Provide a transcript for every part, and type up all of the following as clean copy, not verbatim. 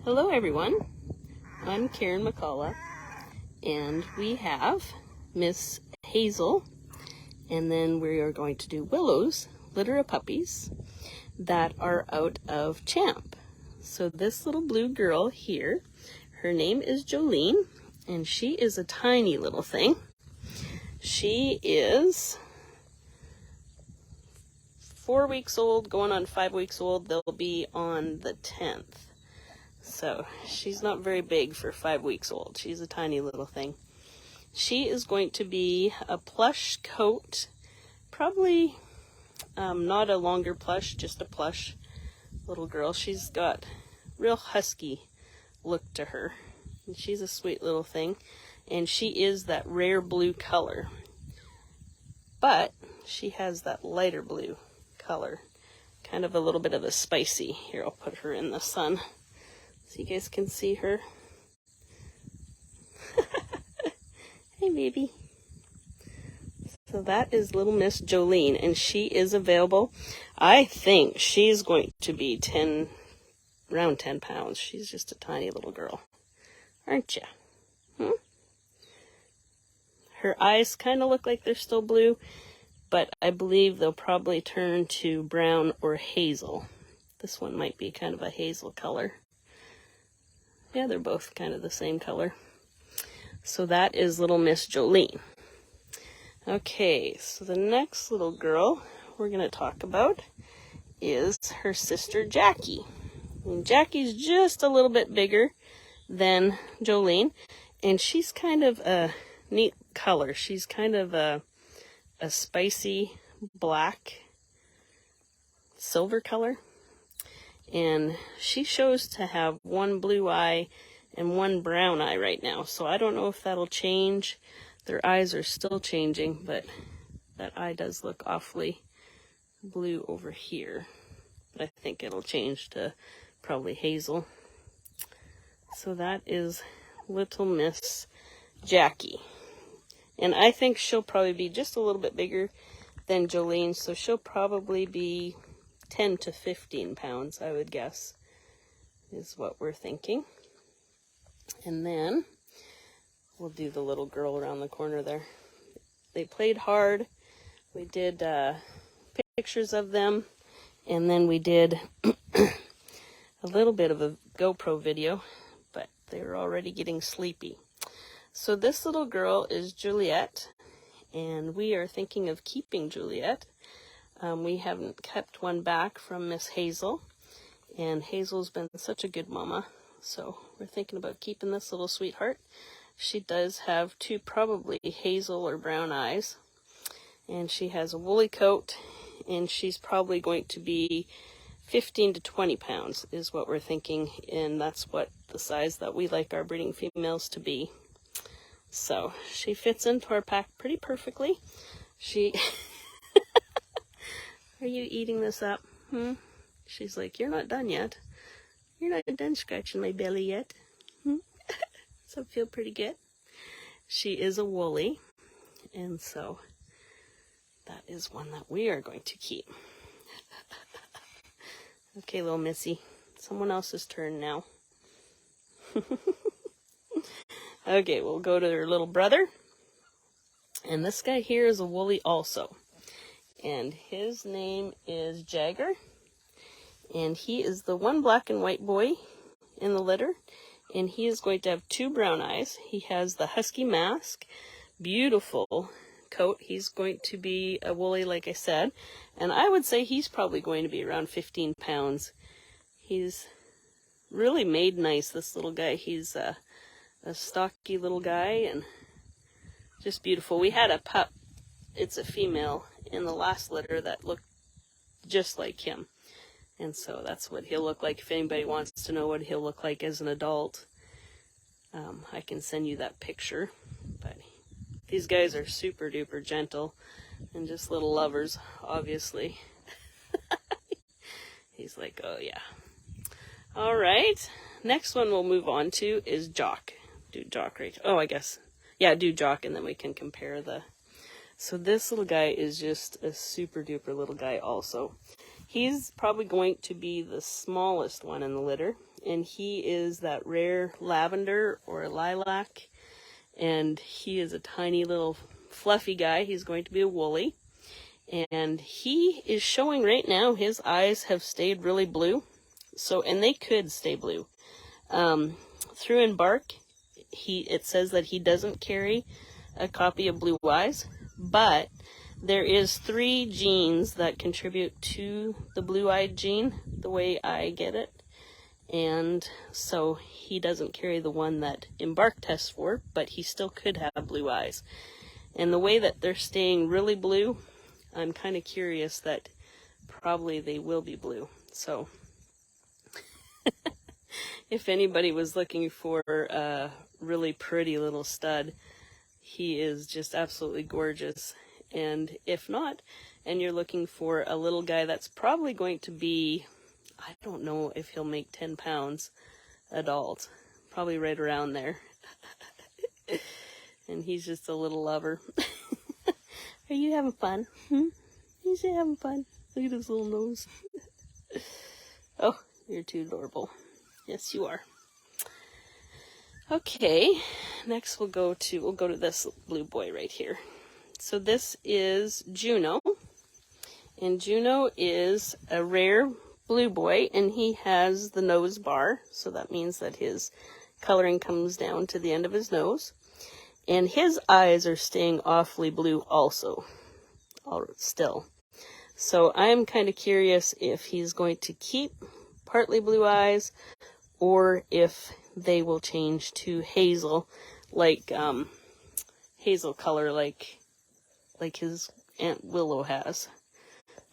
Hello everyone, I'm Karen McCullough, and we have Miss Hazel, and then we are going to do Willow's litter of puppies that are out of Champ. So this little blue girl here, her name is Jolene, and she is a tiny little thing. She is 4 weeks old, going on 5 weeks old. They'll be on the 10th. So she's not very big for 5 weeks old. She's a tiny little thing. She is going to be a plush coat, probably not a longer plush, just a plush little girl. She's got real husky look to her. And she's a sweet little thing. And she is that rare blue color. But she has that lighter blue color. Kind of a little bit of a spicy. Here, I'll put her in the sun so you guys can see her. Hey, baby. So that is little Miss Jolene, and she is available. I think she's going to be around 10 pounds. She's just a tiny little girl. Aren't you? Her eyes kind of look like they're still blue, but I believe they'll probably turn to brown or hazel. This one might be kind of a hazel color. Yeah, they're both kind of the same color. So that is little Miss Jolene. Okay, so the next little girl we're going to talk about is her sister Jackie. And Jackie's just a little bit bigger than Jolene, and she's kind of a neat color. She's kind of a spicy black silver color. And she shows to have one blue eye and one brown eye right now. So I don't know if that'll change. Their eyes are still changing, but that eye does look awfully blue over here. But I think it'll change to probably hazel. So that is little Miss Jackie. And I think she'll probably be just a little bit bigger than Jolene. So she'll probably be 10 to 15 pounds, I would guess, is what we're thinking. And then we'll do the little girl around the corner there. They played hard. We did pictures of them, and then we did a little bit of a GoPro video, but they were already getting sleepy. So this little girl is Juliette, and we are thinking of keeping Juliette. We haven't kept one back from Miss Hazel, and Hazel's been such a good mama, so we're thinking about keeping this little sweetheart. She does have two probably hazel or brown eyes, and she has a woolly coat, and she's probably going to be 15 to 20 pounds is what we're thinking, and that's what the size that we like our breeding females to be. So she fits into our pack pretty perfectly. Are you eating this up? She's like, you're not done yet. You're not done scratching my belly yet. So I feel pretty good. She is a woolly, and so that is one that we are going to keep. Okay, little Missy. Someone else's turn now. Okay, we'll go to her little brother. And this guy here is a woolly also. And his name is Jagger, and he is the one black and white boy in the litter, and he is going to have two brown eyes. He has the husky mask, beautiful coat. He's going to be a woolly, like I said, and I would say he's probably going to be around 15 pounds. He's really made nice, this little guy. He's a stocky little guy and just beautiful. We had a pup, it's a female, in the last litter that looked just like him, and so that's what he'll look like. If anybody wants to know what he'll look like as an adult, I can send you that picture. But these guys are super duper gentle and just little lovers, obviously. He's like, oh yeah. All right, next one we'll move on to is Jock. Do Jock right? Oh, I guess, yeah, do Jock, and then we can compare the. So this little guy is just a super duper little guy also. He's probably going to be the smallest one in the litter, and he is that rare lavender or lilac, and he is a tiny little fluffy guy. He's going to be a woolly, and he is showing right now his eyes have stayed really blue, so, and they could stay blue. Through in bark, it says that he doesn't carry a copy of blue eyes, but there is 3 genes that contribute to the blue-eyed gene, the way I get it. And so he doesn't carry the one that Embark tests for, but he still could have blue eyes. And the way that they're staying really blue, I'm kind of curious that probably they will be blue. So if anybody was looking for a really pretty little stud, he is just absolutely gorgeous. And if not, and you're looking for a little guy that's probably going to be, I don't know if he'll make 10 pounds adult, probably right around there. And he's just a little lover. Are you having fun? Is he having fun? Look at his little nose. Oh, you're too adorable. Yes, you are. Okay, next we'll go to this blue boy right here. So this is Juno, and Juno is a rare blue boy, and he has the nose bar, so that means that his coloring comes down to the end of his nose, and his eyes are staying awfully blue also, still. So I'm kind of curious if he's going to keep partly blue eyes, or if they will change to hazel, like hazel color, like his Aunt Willow has.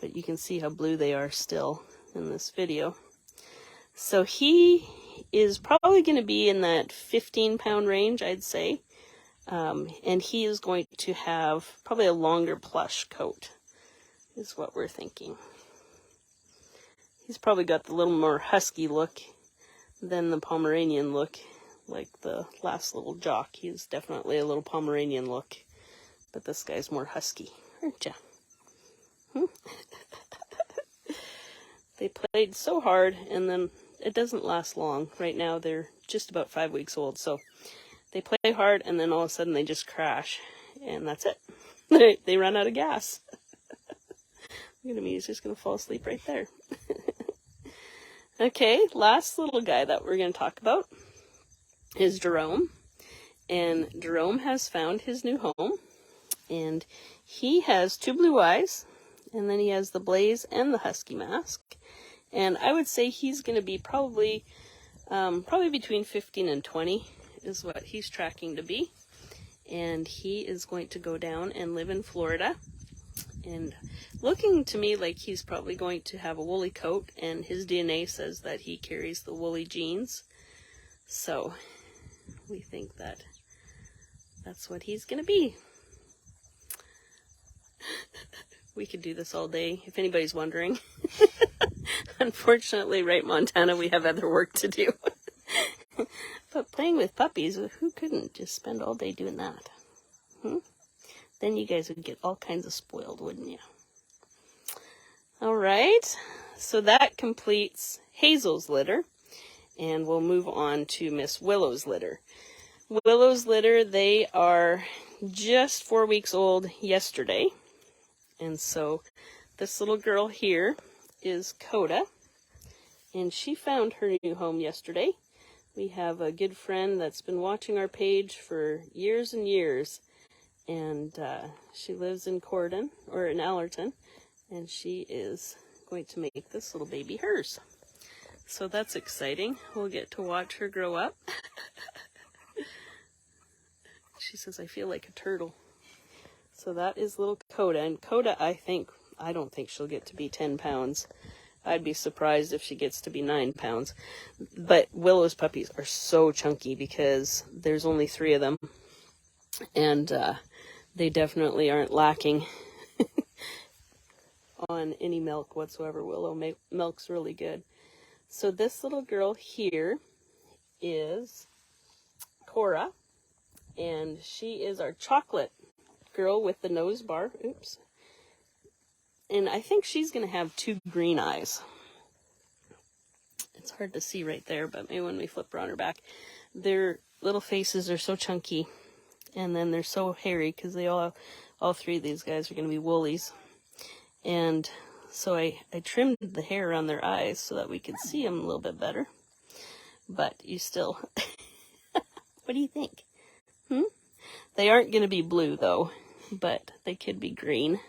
But you can see how blue they are still in this video. So he is probably going to be in that 15-pound range, I'd say. And he is going to have probably a longer plush coat, is what we're thinking. He's probably got the little more husky look than the Pomeranian look, like the last little Jock. He's definitely a little Pomeranian look. But this guy's more husky, aren't ya? They played so hard, and then it doesn't last long. Right now, they're just about 5 weeks old, so they play hard, and then all of a sudden they just crash, and that's it. They run out of gas. Look at him, he's just going to fall asleep right there. Okay, last little guy that we're going to talk about is Jerome, and Jerome has found his new home. And he has 2 blue eyes, and then he has the blaze and the husky mask. And I would say he's going to be probably between 15 and 20 is what he's tracking to be. And he is going to go down and live in Florida. And looking to me like he's probably going to have a woolly coat, and his DNA says that he carries the woolly genes. So we think that that's what he's going to be. We could do this all day, if anybody's wondering. Unfortunately, right, Montana, we have other work to do. But playing with puppies, who couldn't just spend all day doing that? Then you guys would get all kinds of spoiled, wouldn't you? All right, so that completes Hazel's litter, and we'll move on to Miss Willow's litter. Willow's litter, they are just 4 weeks old yesterday. And so this little girl here is Coda, and she found her new home yesterday. We have a good friend that's been watching our page for years and years, and she lives in Cordon, or in Allerton, and she is going to make this little baby hers. So that's exciting. We'll get to watch her grow up. She says, I feel like a turtle. So that is little Coda, and Coda, I don't think she'll get to be 10 pounds. I'd be surprised if she gets to be 9 pounds. But Willow's puppies are so chunky because there's only 3 of them, and they definitely aren't lacking on any milk whatsoever. Willow milk's really good. So this little girl here is Cora, and she is our chocolate girl with the nose bar. Oops. And I think she's going to have 2 green eyes. It's hard to see right there, but maybe when we flip her on her back, their little faces are so chunky, and then they're so hairy because they all three of these guys are going to be woolies. And so I trimmed the hair on their eyes so that we could see them a little bit better. But you still, what do you think? They aren't going to be blue though, but they could be green.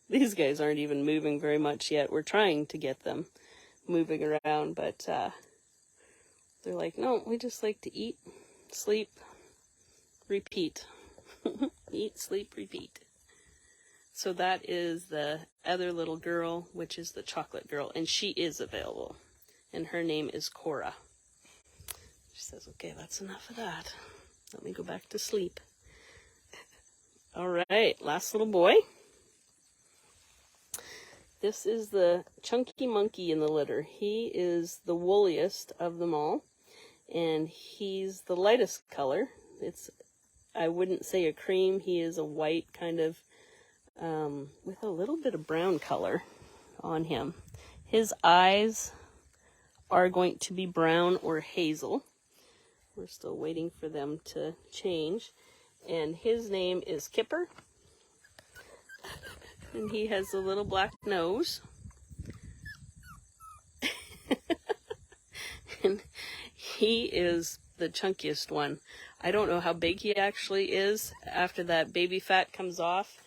These guys aren't even moving very much yet. We're trying to get them moving around, but they're like, no, we just like to eat, sleep, repeat. Eat, sleep, repeat. So that is the other little girl, which is the chocolate girl, and she is available. And her name is Cora. She says, okay, that's enough of that. Let me go back to sleep. All right, last little boy. This is the chunky monkey in the litter. He is the wooliest of them all, and he's the lightest color. I wouldn't say a cream. He is a white kind of, with a little bit of brown color on him. His eyes are going to be brown or hazel. We're still waiting for them to change. And his name is Kipper. And he has a little black nose. And he is the chunkiest one. I don't know how big he actually is after that baby fat comes off.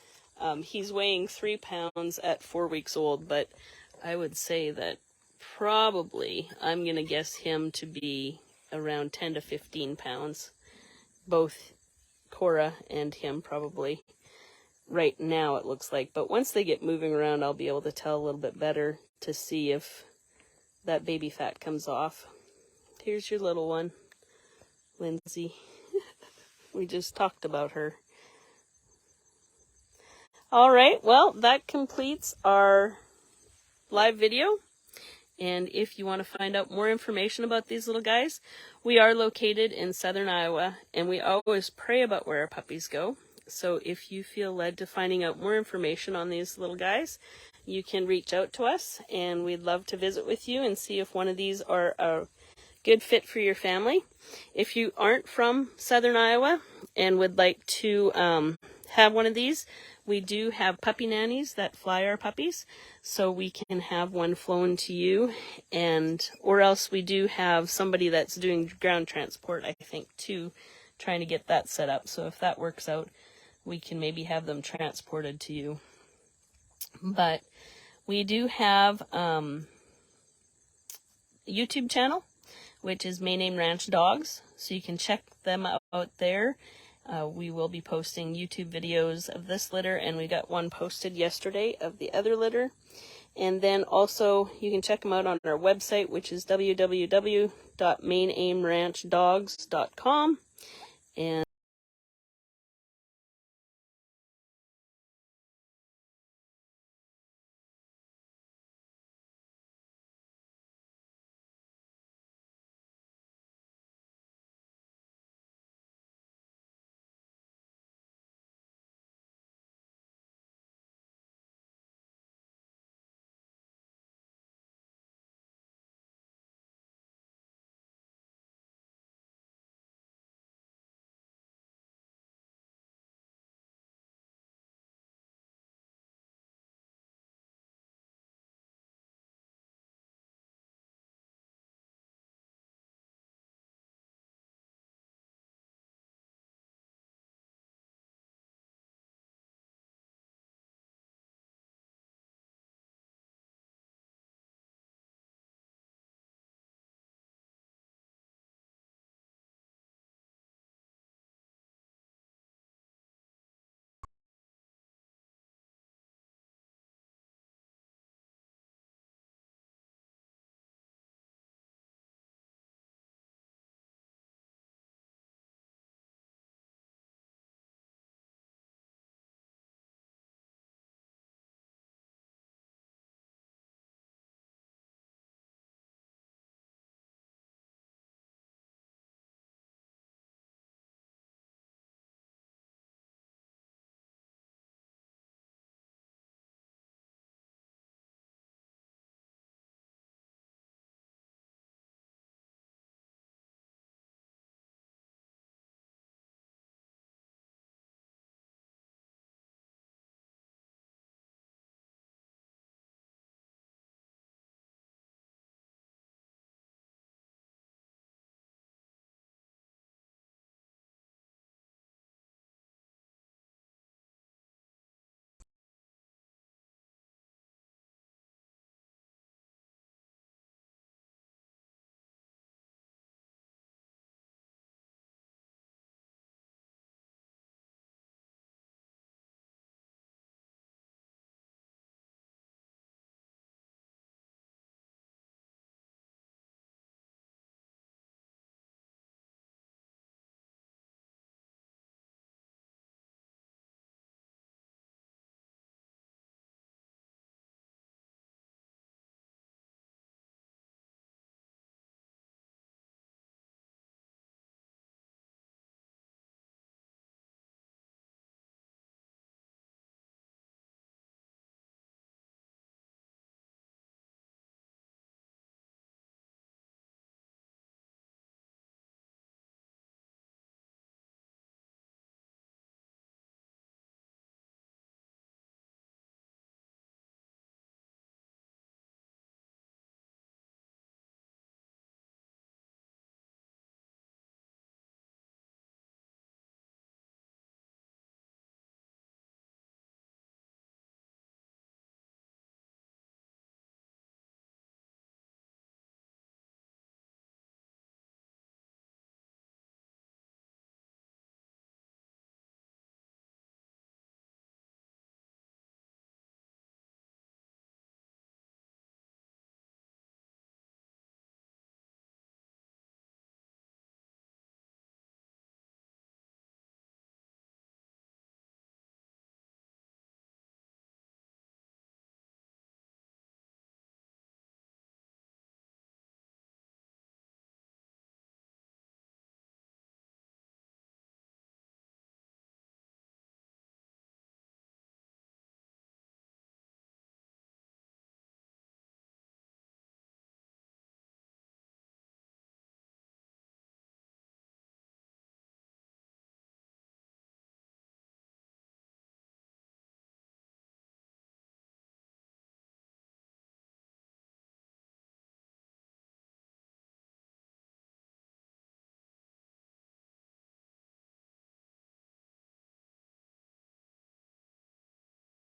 He's weighing 3 pounds at 4 weeks old, but I would say that probably I'm going to guess him to be around 10 to 15 pounds. Both Cora and him probably. Right now it looks like, but once they get moving around, I'll be able to tell a little bit better to see if that baby fat comes off. Here's your little one, Lindsay. We just talked about her. All right, well, that completes our live video. And if you want to find out more information about these little guys, we are located in southern Iowa, and we always pray about where our puppies go. So if you feel led to finding out more information on these little guys, you can reach out to us, and we'd love to visit with you and see if one of these are a good fit for your family. If you aren't from southern Iowa and would like to have one of these, we do have puppy nannies that fly our puppies, so we can have one flown to you, or else we do have somebody that's doing ground transport, I think, too, trying to get that set up. So if that works out, we can maybe have them transported to you. But we do have a YouTube channel, which is May Name Ranch Dogs, so you can check them out there. We will be posting YouTube videos of this litter, and we got one posted yesterday of the other litter. And then also you can check them out on our website, which is www.mainaimranchdogs.com. And